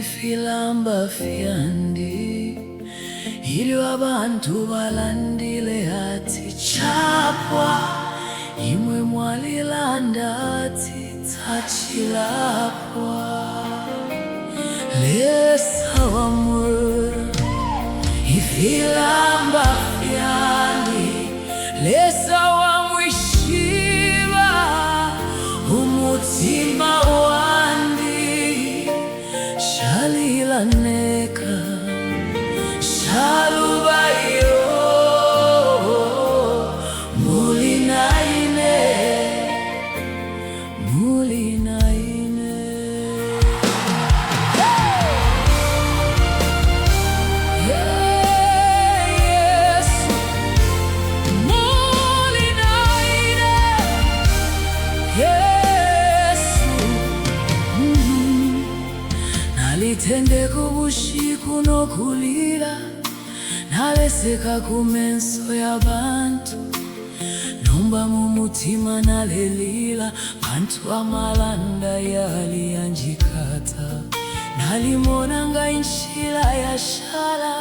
Ifilamba fyandi ilio abantu balandile ati chapwa imwe mwalilanda ati tachilapwa lesa wamwe ifilamba fyandi lesa wamwishiba umutima neka shalubayo mulinaine Yesu mulinaine nalitende kubushiku nokulira naleseka kumenso y'abantu numba mumutima nalelila bantu amalanda yali yanjikata nalimona nga inshila yashala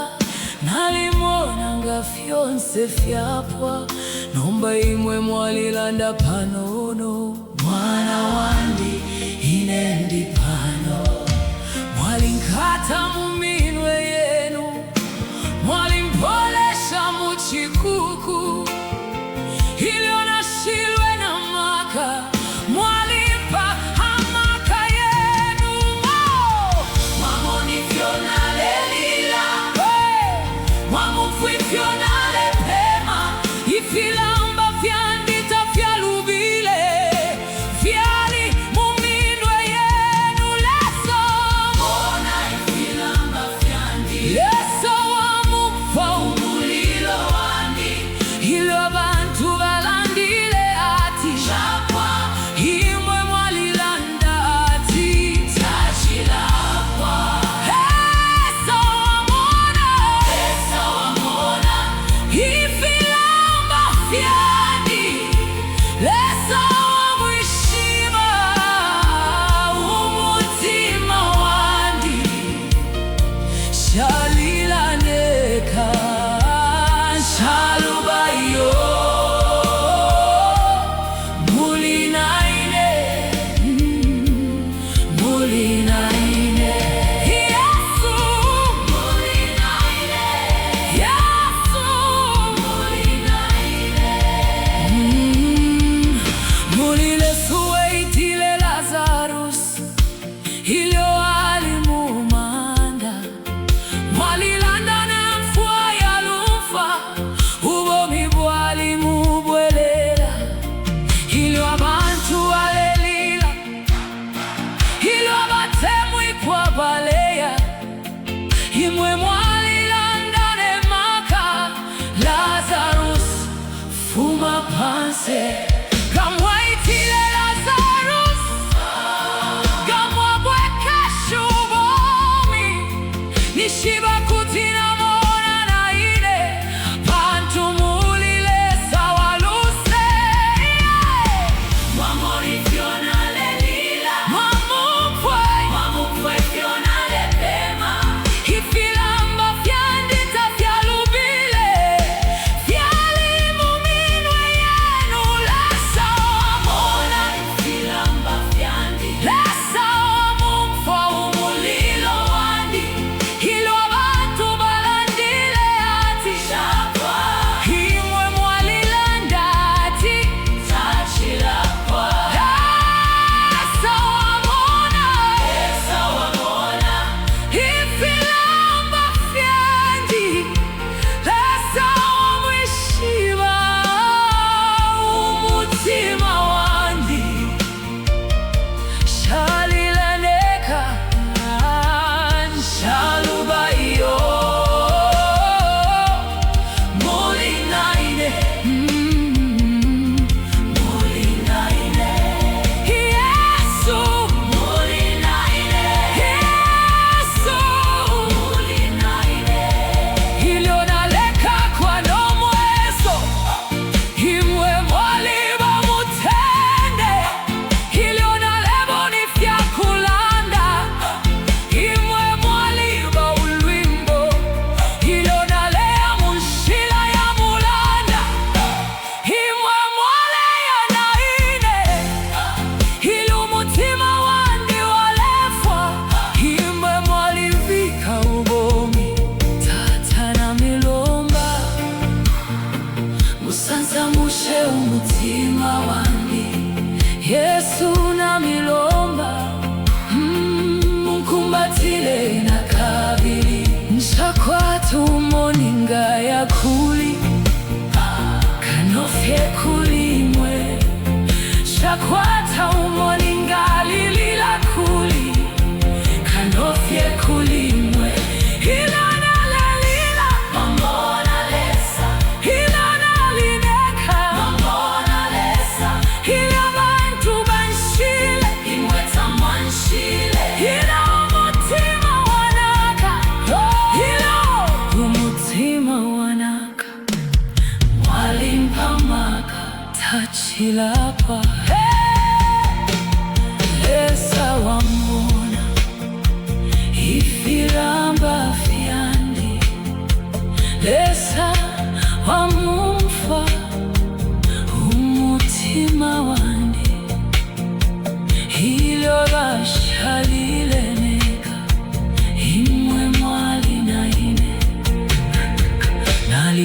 nalimona nga fyonse fyapwa numba imwe mwalilanda panono mwana wandi inendi pano mwalinkata muminwe yenu mwalimpolesha muchikuku ilio na shilwe na maka mwalimpa hamaka yenu mwamonifyo nalelila mwamufwifyo nalepema ifilamba fyandita fyalubile fyali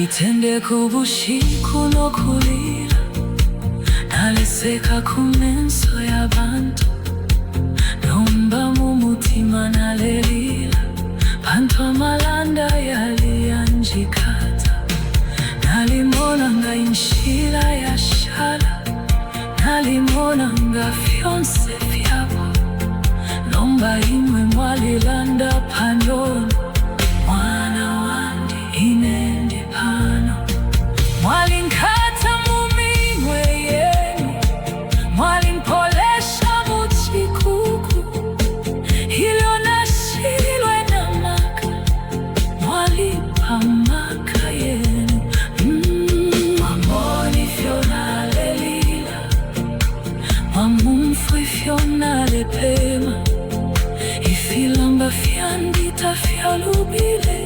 itende kubushika nokulira naleseka kumenso y'abantu nomba mu mutima nalelira bantu amalanda yali yanjikata nalimona nga inshira yashala nalimona nga fyonse fyabo nomba imwe mwalilanda panyono mwana wandi inendi pano mwalinkata muminwe yenu mwalimpolesha muchikuku hilo nashilwe na maka mwalipa maka yenu mamoni fyonale lila mamumfwe fyonale pema ifilamba fyandita fyalubile